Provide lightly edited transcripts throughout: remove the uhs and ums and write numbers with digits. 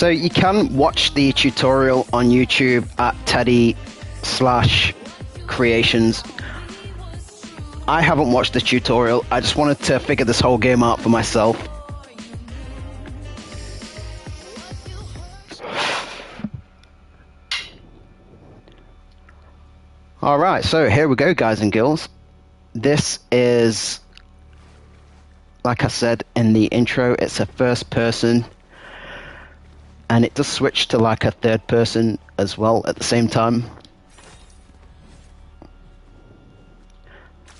So you can watch the tutorial on YouTube at Teddy-Creationz. I haven't watched the tutorial. I just wanted to figure this whole game out for myself. Alright, so here we go, guys and girls. This is, like I said in the intro, it's a first person. And it does switch to like a third person as well at the same time.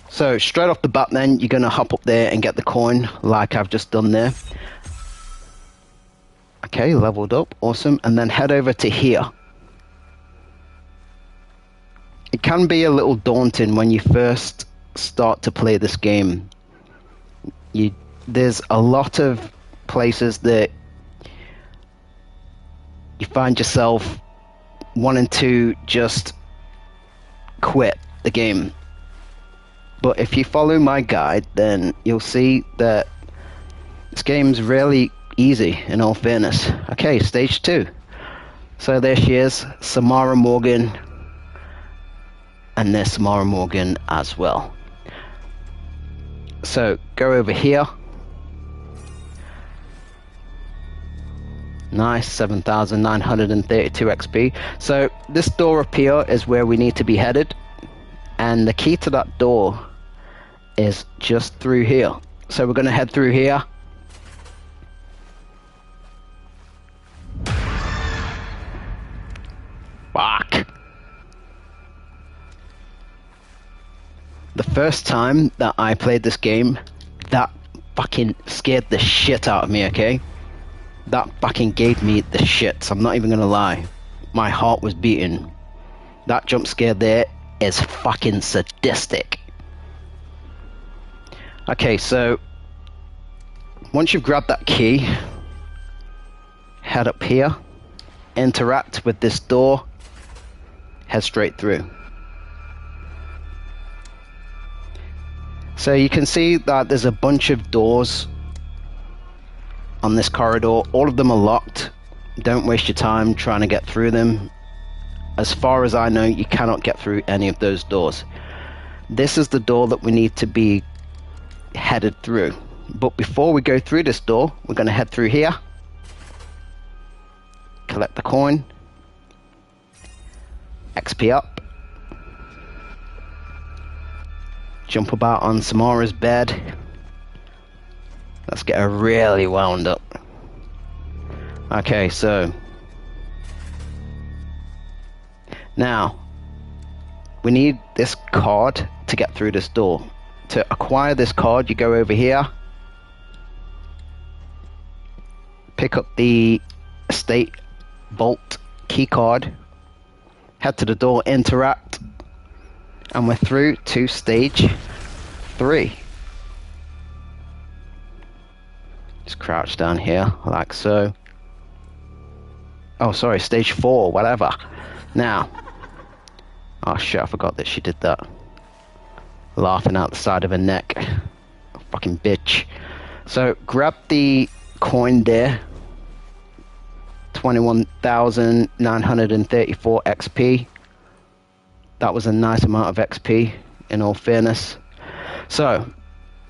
So straight off the bat then, you're going to hop up there and get the coin like I've just done there. Okay, leveled up, awesome. And then head over to here. It can be a little daunting when you first start to play this game. There's a lot of places that you find yourself wanting to just quit the game. But if you follow my guide, then you'll see that this game's really easy, in all fairness. Okay, stage 2. So there she is, Samara Morgan. And there's Samara Morgan as well. So go over here. Nice, 7,932 XP. So this door up here is where we need to be headed. And the key to that door is just through here. So we're going to head through here. Fuck. The first time that I played this game, that fucking scared the shit out of me, okay? That fucking gave me the shits, I'm not even gonna lie. My heart was beating. That jump scare there is fucking sadistic. Okay, so once you've grabbed that key, head up here, interact with this door, head straight through. So you can see that there's a bunch of doors on this corridor. All of them are locked. Don't waste your time trying to get through them. As far as I know, you cannot get through any of those doors. This is the door that we need to be headed through. But before we go through this door, we're going to head through here. Collect the coin. XP up. Jump about on Samara's bed. Let's get her really wound up. Okay, so now we need this card to get through this door. To acquire this card, you go over here, pick up the estate vault key card, head to the door, interact, and we're through to stage 3. Just crouch down here like so. Oh, sorry, stage 4, whatever. Now, oh shit, I forgot that she did that. Laughing out the side of her neck. Fucking bitch. So grab the coin there. 21,934 XP. That was a nice amount of XP, in all fairness. So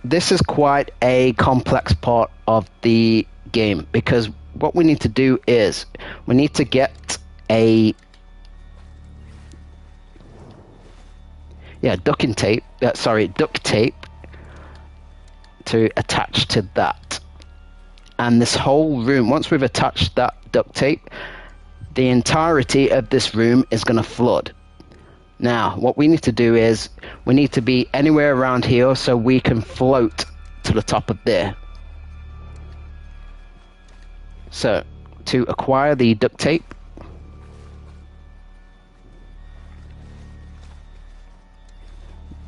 this is quite a complex part of the game, because what we need to do is we need to get a duct tape to attach to that. And this whole room, once we've attached that duct tape, the entirety of this room is going to flood. Now, what we need to do is we need to be anywhere around here so we can float to the top of there. So, to acquire the duct tape,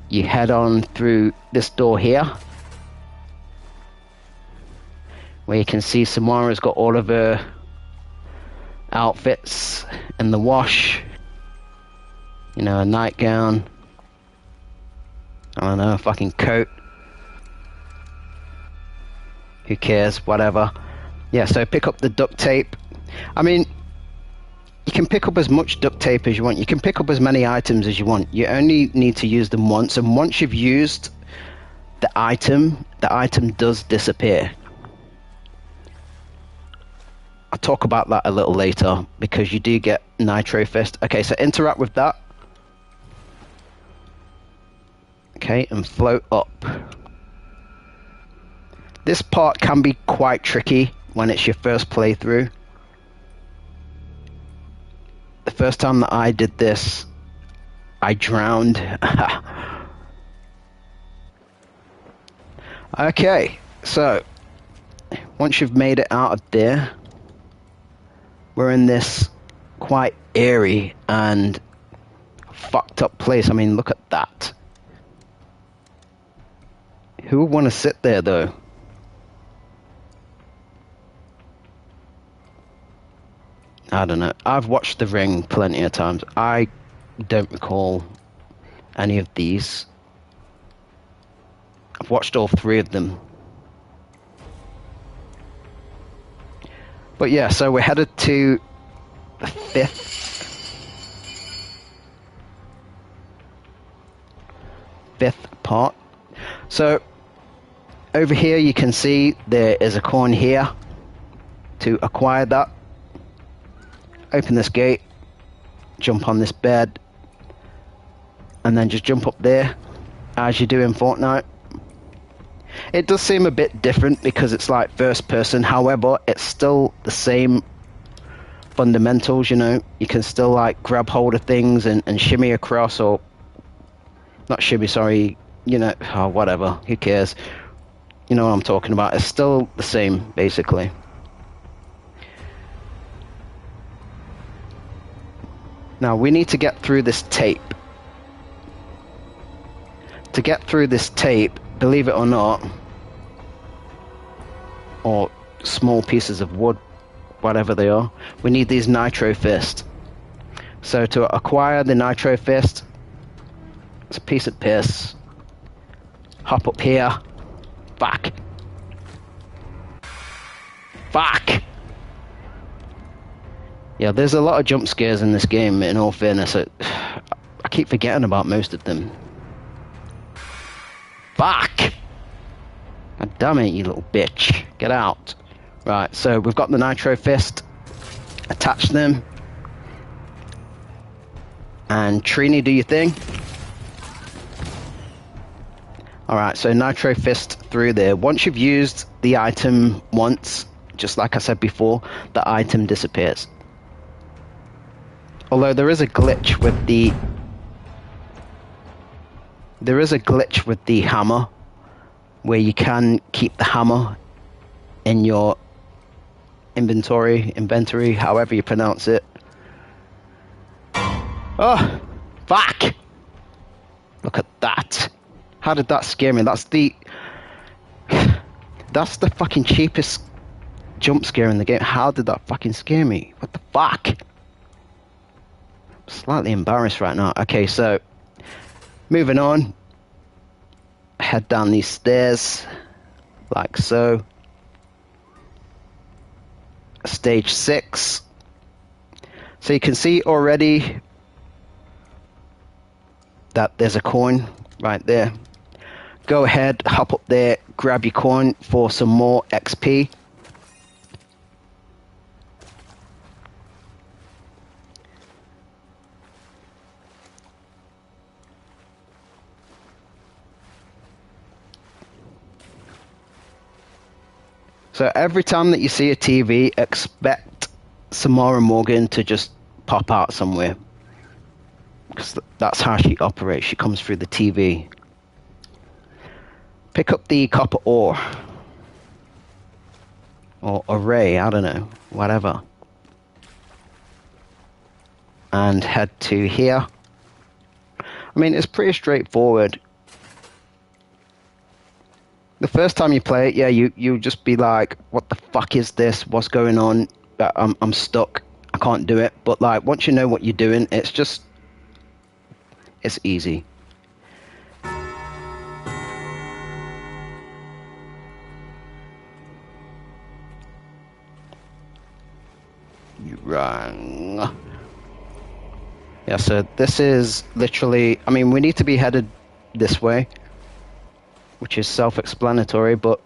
you head on through this door here, where you can see Samara's got all of her outfits in the wash. You know, a nightgown, I don't know, a fucking coat. Who cares, whatever. Yeah, so pick up the duct tape, I mean, you can pick up as much duct tape as you want. You can pick up as many items as you want. You only need to use them once, and once you've used the item does disappear. I'll talk about that a little later, because you do get Nitro Fist. Okay, so interact with that. Okay, and float up. This part can be quite tricky when it's your first playthrough. The first time that I did this, I drowned. Okay, so once you've made it out of there, we're in this quite eerie and fucked up place. I mean, look at that. Who would want to sit there, though? I don't know. I've watched The Ring plenty of times. I don't recall any of these. I've watched all 3 of them. But yeah, so we're headed to the 5th part. So over here you can see there is a coin here. To acquire that, open this gate, jump on this bed, and then just jump up there as you do in Fortnite. It does seem a bit different because it's like first person, however it's still the same fundamentals, you know. You can still like grab hold of things and shimmy across, or not shimmy, sorry, you know, oh, whatever, who cares, you know what I'm talking about. It's still the same basically. Now we need to get through this tape. To get through this tape, believe it or not, or small pieces of wood, whatever they are, we need these Nitro Fist. So to acquire the Nitro Fist, it's a piece of piss. Hop up here. Fuck. Fuck! Yeah, there's a lot of jump scares in this game, in all fairness. I keep forgetting about most of them. Fuck! God damn it, you little bitch. Get out. Right, so we've got the Nitro Fist. Attach them. And Trini, do your thing. Alright, so Nitro Fist through there. Once you've used the item once, just like I said before, the item disappears. Although there is a glitch with the... There is a glitch with the hammer, where you can keep the hammer in your inventory, however you pronounce it. Oh, fuck! Look at that. How did that scare me? That's the fucking cheapest jump scare in the game. How did that fucking scare me? What the fuck? I'm slightly embarrassed right now. Okay, so moving on. Head down these stairs, like so. Stage 6. So you can see already that there's a coin right there. Go ahead, hop up there, grab your coin for some more XP. So every time that you see a TV, expect Samara Morgan to just pop out somewhere. Because that's how she operates. She comes through the TV. Pick up the copper ore. Or array, I don't know. Whatever. And head to here. I mean, it's pretty straightforward. The first time you play it, yeah, you just be like, what the fuck is this? What's going on? I'm stuck. I can't do it. But like, once you know what you're doing, it's easy. You wrong. Yeah, so this is literally... I mean, we need to be headed this way, which is self-explanatory, but...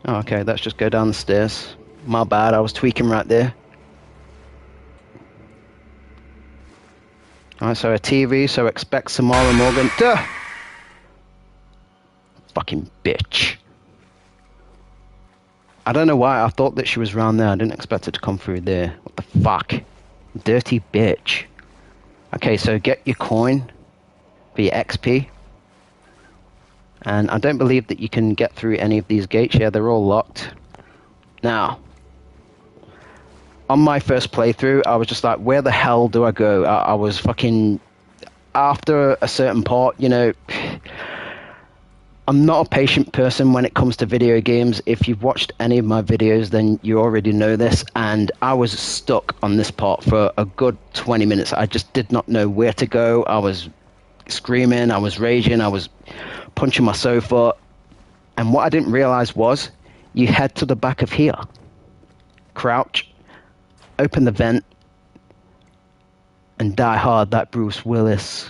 Oh, okay, let's just go down the stairs. My bad, I was tweaking right there. Alright, so a TV, so expect Samara Morgan. Duh! Fucking bitch. I don't know why I thought that she was around there. I didn't expect her to come through there. What the fuck? Dirty bitch. Okay, so get your coin for your XP. And I don't believe that you can get through any of these gates. Yeah, they're all locked. Now, on my first playthrough, I was just like, where the hell do I go? I was fucking... After a certain part, you know... I'm not a patient person when it comes to video games. If you've watched any of my videos, then you already know this. And I was stuck on this part for a good 20 minutes. I just did not know where to go. I was screaming, I was raging, I was punching my sofa. And what I didn't realize was, you head to the back of here. Crouch, open the vent, and die hard like Bruce Willis.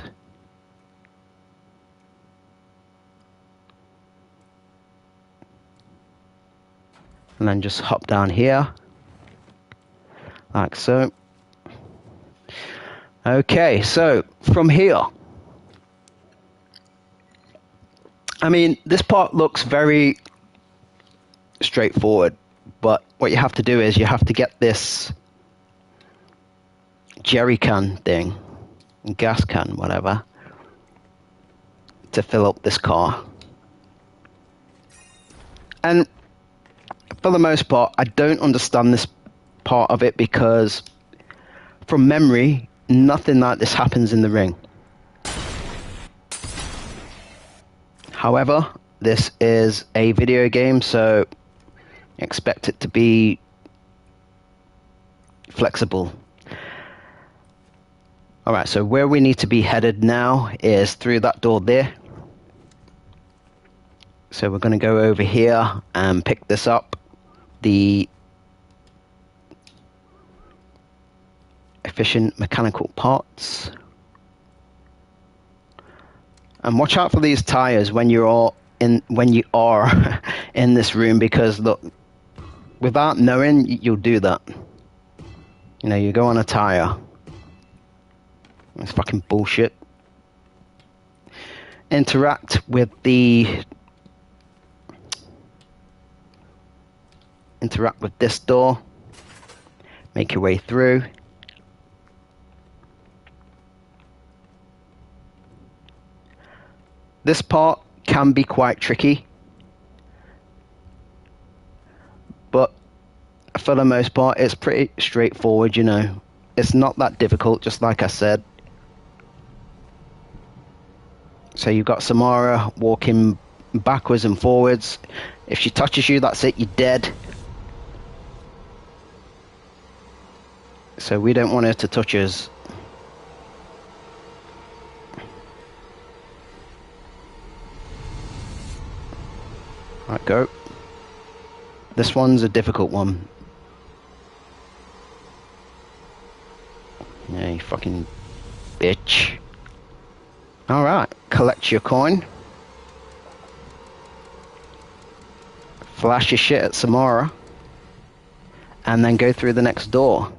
And then just hop down here, like so. Okay, so from here, I mean, this part looks very straightforward, but what you have to do is you have to get this jerry can thing, gas can, whatever, to fill up this car. And for the most part, I don't understand this part of it because, from memory, nothing like this happens in the ring. However, this is a video game, so expect it to be flexible. Alright, so where we need to be headed now is through that door there. So we're going to go over here and pick this up. The efficient mechanical parts. And watch out for these tires when you are in this room, because look, without knowing, you'll do that. You know, you go on a tire. It's fucking bullshit. Interact with this door. Make your way through. This part can be quite tricky, but for the most part it's pretty straightforward, you know. It's not that difficult, just like I said. So you've got Samara walking backwards and forwards. If she touches you, that's it, you're dead. So we don't want her to touch us. Right, go. This one's a difficult one. Yeah, you fucking bitch. Alright, collect your coin. Flash your shit at Samara. And then go through the next door,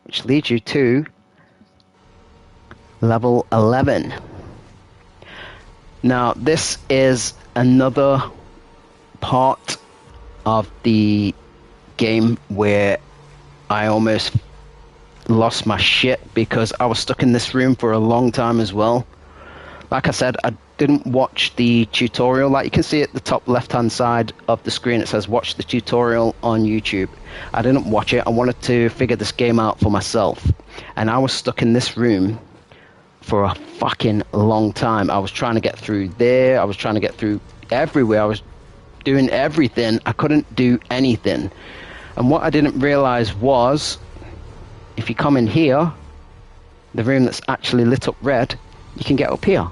which leads you to level 11. Now, this is another part of the game where I almost lost my shit because I was stuck in this room for a long time as well. Like I said, I didn't watch the tutorial. Like you can see at the top left hand side of the screen, it says watch the tutorial on YouTube. I didn't watch it. I wanted to figure this game out for myself, and I was stuck in this room for a fucking long time. I was trying to get through there, I was trying to get through everywhere, I was doing everything. I couldn't do anything. And what I didn't realize was, if you come in here, the room that's actually lit up red, you can get up here.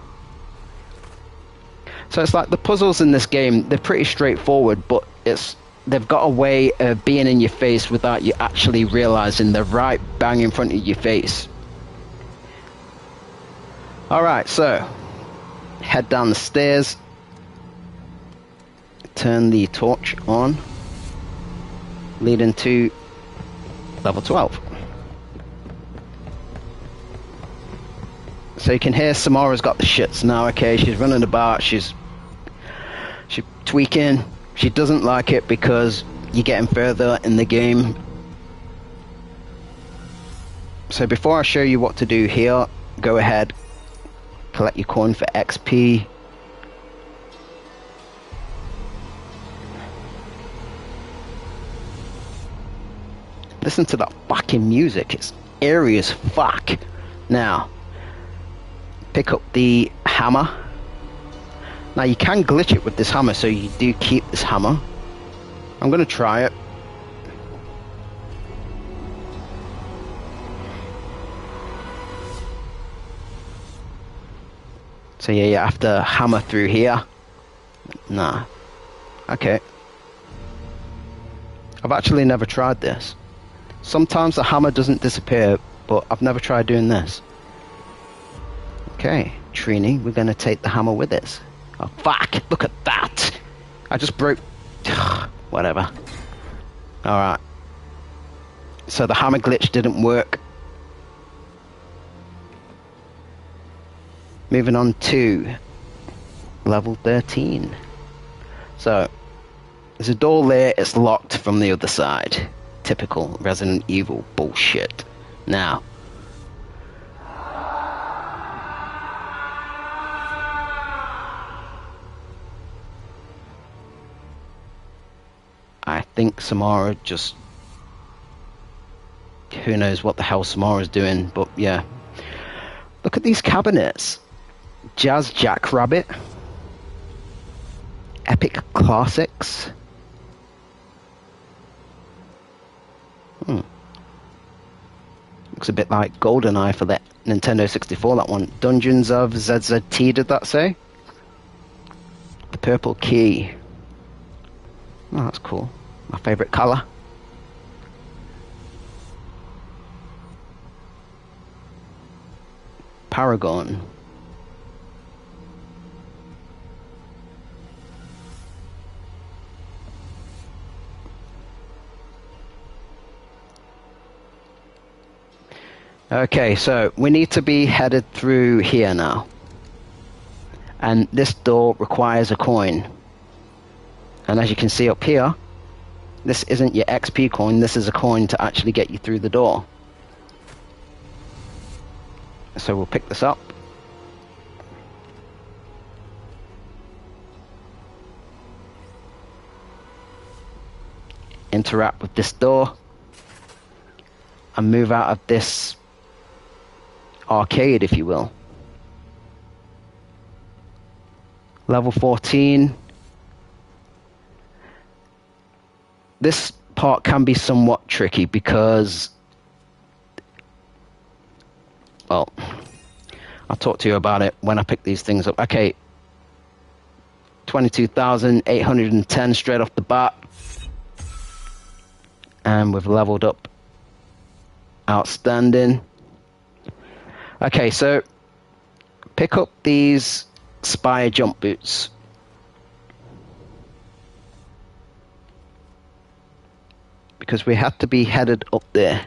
So it's like the puzzles in this game, they're pretty straightforward, but it's they've got a way of being in your face without you actually realizing they're right bang in front of your face. Alright, so head down the stairs, turn the torch on, leading to level 12. So you can hear Samara's got the shits now, okay? She's running about, she's tweaking. She doesn't like it because you're getting further in the game. So before I show you what to do here, go ahead, collect your coin for XP. Listen to that fucking music, it's eerie as fuck. Now, pick up the hammer. Now you can glitch it with this hammer, so you do keep this hammer. I'm gonna try it. So yeah, you have to hammer through here. Nah. Okay. I've actually never tried this. Sometimes the hammer doesn't disappear, but I've never tried doing this. Okay, Trini, we're gonna take the hammer with us. Oh fuck, look at that! I just broke... Whatever. Alright. So the hammer glitch didn't work. Moving on to level 13. So, there's a door there, it's locked from the other side. Typical Resident Evil bullshit. Now, I think Samara just... Who knows what the hell Samara's doing, but yeah. Look at these cabinets. Jazz Jackrabbit. Epic Classics. Looks a bit like GoldenEye for that Nintendo 64, that one. Dungeons of ZZT, did that say? The purple key. Oh, that's cool. My favorite color. Paragon. Okay, so we need to be headed through here now. And this door requires a coin. And as you can see up here, this isn't your XP coin, this is a coin to actually get you through the door. So we'll pick this up. Interact with this door. And move out of this arcade, if you will. Level 14. This part can be somewhat tricky because, well, I'll talk to you about it when I pick these things up. Okay, 22,810 straight off the bat. And we've leveled up. Outstanding. Okay, so pick up these Spire jump boots. Because we have to be headed up there.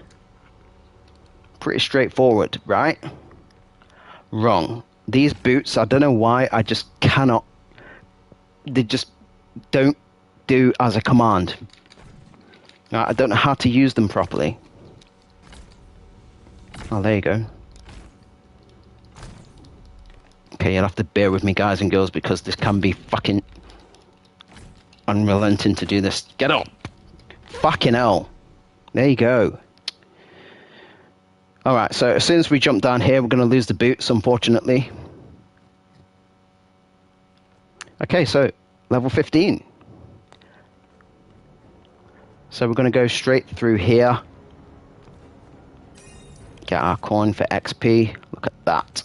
Pretty straightforward, right? Wrong. These boots, I don't know why, I just cannot. They just don't do as a command. I don't know how to use them properly. Oh, there you go. Okay, you'll have to bear with me, guys and girls, because this can be fucking unrelenting to do this. Get up! Fucking hell. There you go. Alright, so as soon as we jump down here, we're going to lose the boots, unfortunately. Okay, so level 15. So we're going to go straight through here. Get our coin for XP. Look at that.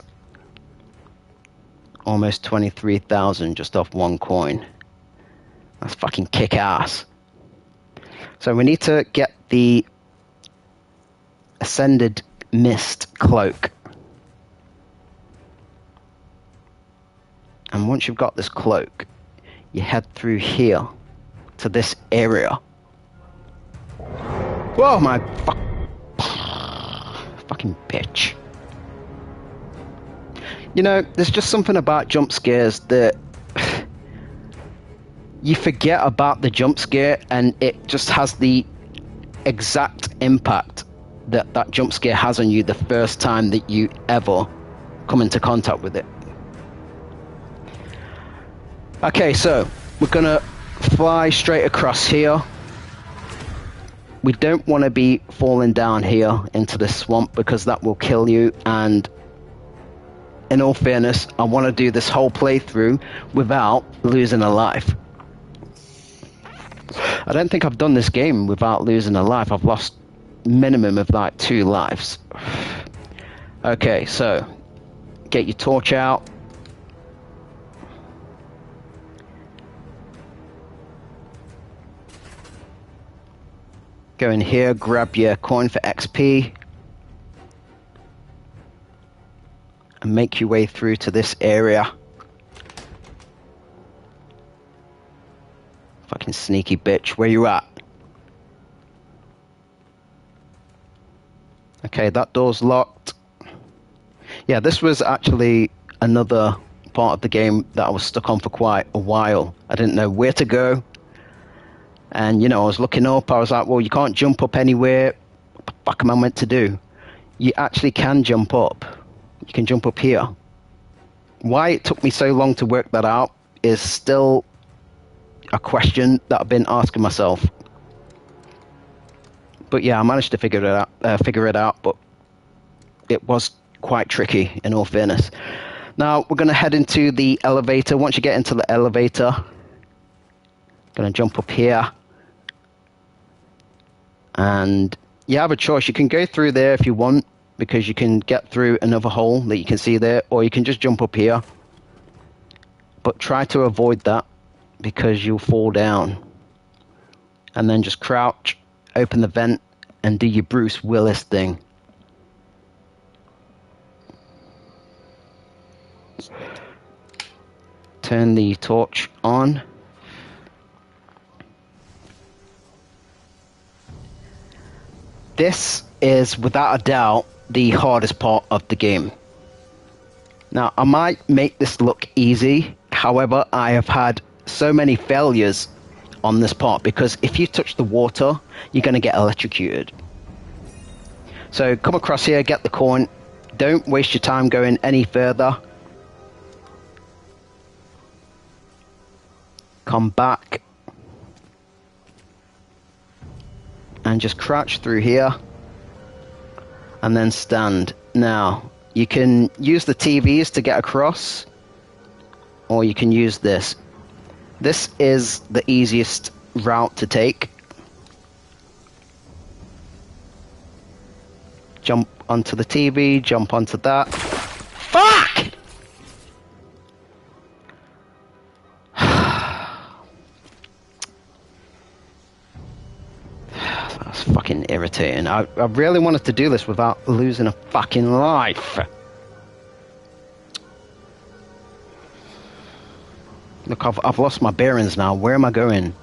Almost 23,000 just off one coin. That's fucking kick ass. So we need to get the Ascended Mist Cloak. And once you've got this cloak, you head through here to this area. Whoa, my fucking bitch. You know, there's just something about jump scares that you forget about the jump scare, and it just has the exact impact that that jump scare has on you the first time that you ever come into contact with it. Okay, so we're gonna fly straight across here. We don't want to be falling down here into the swamp because that will kill you, and in all fairness, I want to do this whole playthrough without losing a life. I don't think I've done this game without losing a life. I've lost minimum of like 2 lives. Okay, so get your torch out. Go in here, grab your coin for XP, and make your way through to this area. Fucking sneaky bitch, where you at? Okay, that door's locked. Yeah, this was actually another part of the game that I was stuck on for quite a while. I didn't know where to go. And, you know, I was looking up, I was like, well, you can't jump up anywhere. What the fuck am I meant to do? You actually can jump up. You can jump up here. Why it took me so long to work that out is still a question that I've been asking myself. But yeah, I managed to figure it out, but it was quite tricky, in all fairness. Now, we're going to head into the elevator. Once you get into the elevator, going to jump up here. And you have a choice. You can go through there if you want, because you can get through another hole that you can see there, or you can just jump up here. But try to avoid that, because you'll fall down. And then just crouch, open the vent, and do your Bruce Willis thing. Turn the torch on. This is, without a doubt, the hardest part of the game. Now, I might make this look easy. However, I have had so many failures on this part, because if you touch the water, you're going to get electrocuted. So come across here, get the coin. Don't waste your time going any further. Come back. And just crouch through here. And then stand. Now, you can use the TVs to get across, or you can use this. This is the easiest route to take. Jump onto the TV, jump onto that. Fuck! That's fucking irritating. I really wanted to do this without losing a fucking life. Look, I've lost my bearings now. Where am I going?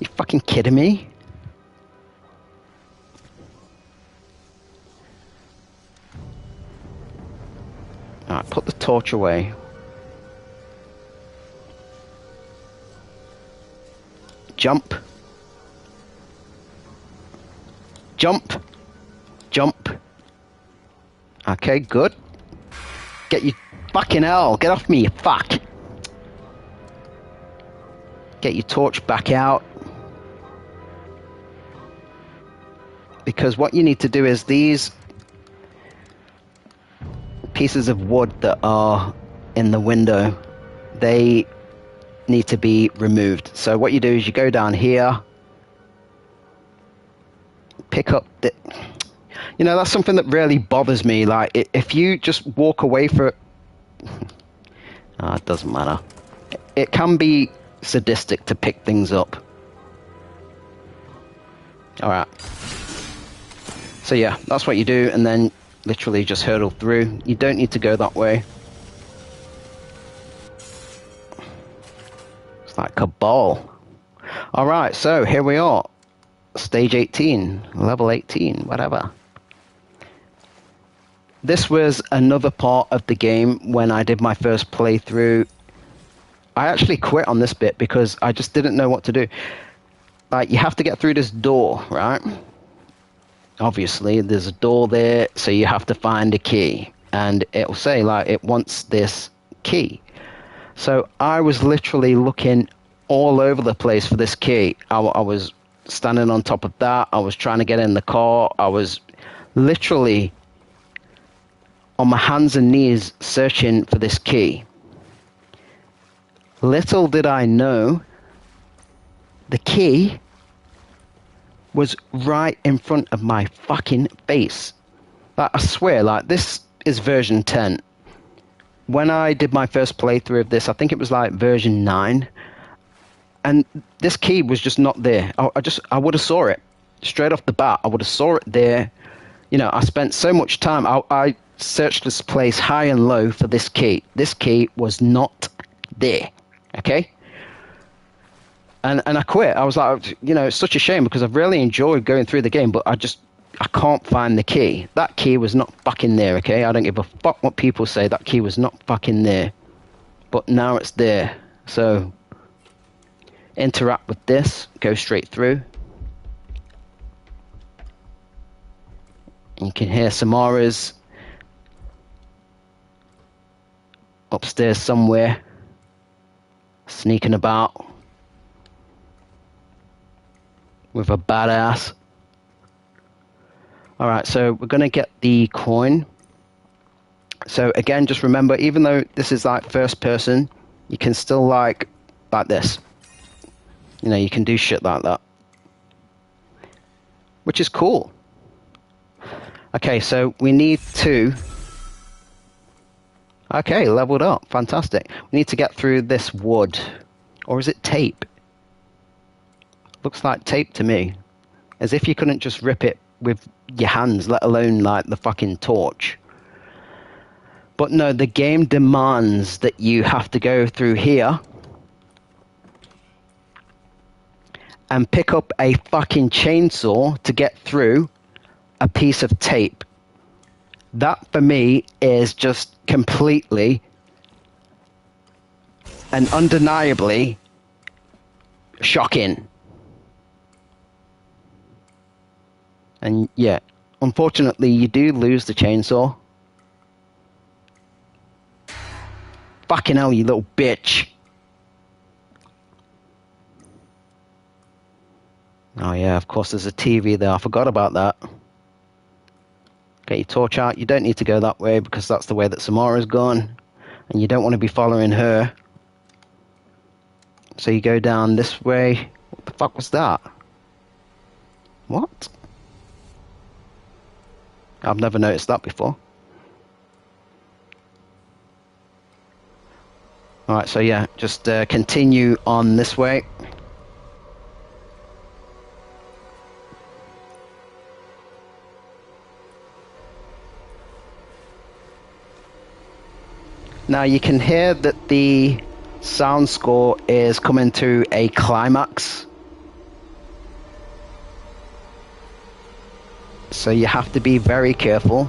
You fucking kidding me? Alright, put the torch away. Jump. Jump. Jump. Okay, good. Get your fucking hell. Get off me, you fuck. Get your torch back out. Because what you need to do is these pieces of wood that are in the window, they need to be removed. So what you do is you go down here, pick up the... You know, that's something that really bothers me. Like, if you just walk away for it, it doesn't matter. It can be sadistic to pick things up. All right. So yeah, that's what you do, and then literally just hurdle through. You don't need to go that way. It's like a ball. All right, so here we are. Stage 18, level 18, whatever. This was another part of the game when I did my first playthrough. I actually quit on this bit because I just didn't know what to do. Like, you have to get through this door, right? Obviously, there's a door there, so you have to find a key. And it'll say, like, it wants this key. So I was literally looking all over the place for this key. I was standing on top of that. I was trying to get in the car. I was literally on my hands and knees searching for this key. Little did I know, the key was right in front of my fucking face. Like, I swear, like, this is version 10. When I did my first playthrough of this, I think it was like version 9. And this key was just not there. I would have saw it straight off the bat. I would have saw it there. You know, I spent so much time. I searched this place high and low for this key. This key was not there. Okay? And I quit. I was like, you know, it's such a shame because I've really enjoyed going through the game, but I can't find the key. That key was not fucking there, okay? I don't give a fuck what people say. That key was not fucking there. But now it's there. So, interact with this. Go straight through. You can hear Samara's upstairs somewhere, sneaking about with a badass. Alright, so we're going to get the coin. So again, just remember, even though this is like first person, you can still like this. You know, you can do shit like that. Which is cool. Okay, so we need to... Okay, leveled up. Fantastic. We need to get through this wood. Or is it tape? Looks like tape to me. As if you couldn't just rip it with your hands, let alone like the fucking torch. But no, the game demands that you have to go through here and pick up a fucking chainsaw to get through a piece of tape. That for me is just completely and undeniably shocking. And yeah, unfortunately you do lose the chainsaw. Fucking hell, you little bitch. Oh yeah, of course there's a TV there. I forgot about that. Get your torch out. You don't need to go that way because that's the way that Samara's gone. And you don't want to be following her. So you go down this way. What the fuck was that? What? I've never noticed that before. Alright, so yeah, just continue on this way. Now you can hear that the sound score is coming to a climax. So you have to be very careful.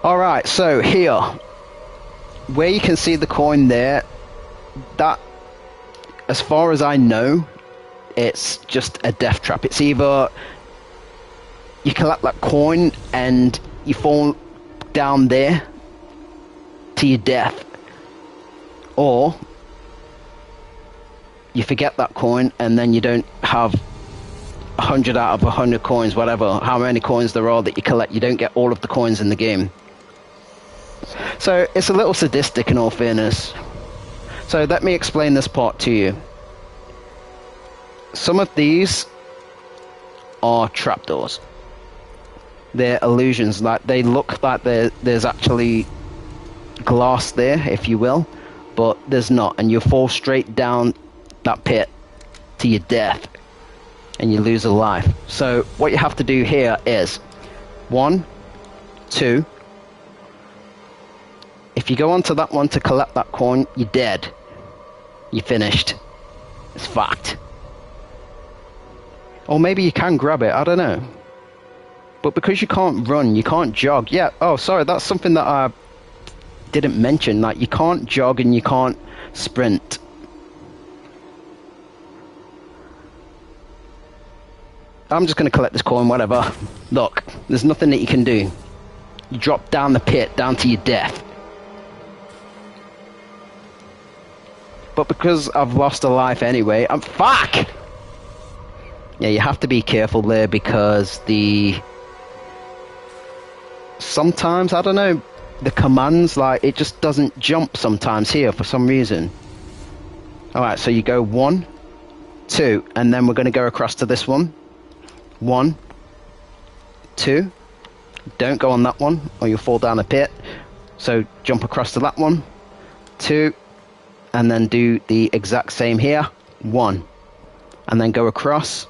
Alright, so here, where you can see the coin there, that, as far as I know, it's just a death trap. It's either you collect that coin and you fall down there to your death, or you forget that coin and then you don't have 100 out of 100 coins, whatever, how many coins there are that you collect, you don't get all of the coins in the game. So it's a little sadistic in all fairness. So let me explain this part to you. some of these are trapdoors. They're illusions. Like, they look like there's actually glass there, if you will, but there's not, and you fall straight down that pit to your death, and you lose a life. So what you have to do here is 1, 2. If you go onto that one to collect that coin, you're dead. You're finished. It's fact. Or maybe you can grab it, I don't know. But because you can't run, you can't jog. Yeah, oh, sorry, that's something that I didn't mention. Like, you can't jog and you can't sprint. I'm just going to collect this coin, whatever. Look, there's nothing that you can do. You drop down the pit, down to your death. But because I've lost a life anyway, I'm... Fuck! Yeah, you have to be careful there because sometimes, I don't know, the commands, like, it just doesn't jump sometimes here for some reason. Alright, so you go 1, 2, and then we're going to go across to this one. 1, 2. Don't go on that one or you'll fall down a pit. So jump across to that one. 2. And then do the exact same here. 1. And then go across.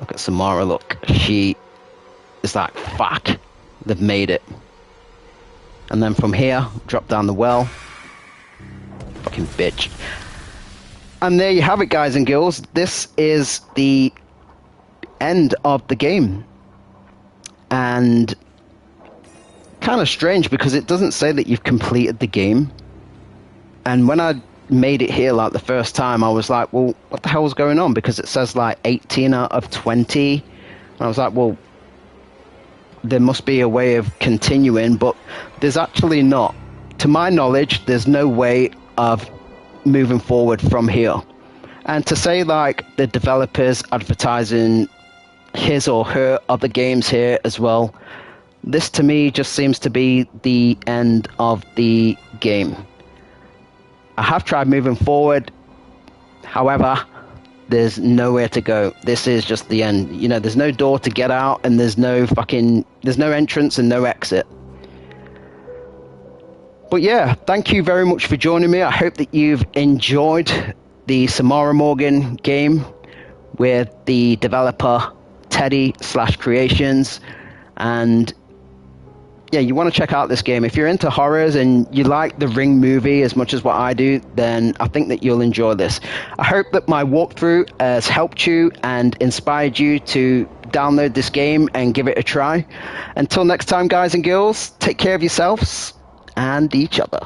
Look at Samara, look. She is like, fuck. They've made it. And then from here, drop down the well. Fucking bitch. And there you have it, guys and girls. This is the end of the game. And kind of strange because it doesn't say that you've completed the game. And when I made it here like the first time, I was like, well, what the hell's going on? Because it says like 18 out of 20. And I was like, well, there must be a way of continuing, but there's actually not. To my knowledge, there's no way of moving forward from here. And to say like the developers advertising his or her other games here as well, this to me just seems to be the end of the game. I have tried moving forward, however, there's nowhere to go. This is just the end. You know, there's no door to get out, and there's no entrance and no exit. But yeah, thank you very much for joining me. I hope that you've enjoyed the Samara Morgan game with the developer Teddy-Creationz. And yeah, you want to check out this game. If you're into horrors and you like the Ring movie as much as what I do, then I think that you'll enjoy this. I hope that my walkthrough has helped you and inspired you to download this game and give it a try. Until next time, guys and girls, take care of yourselves and each other.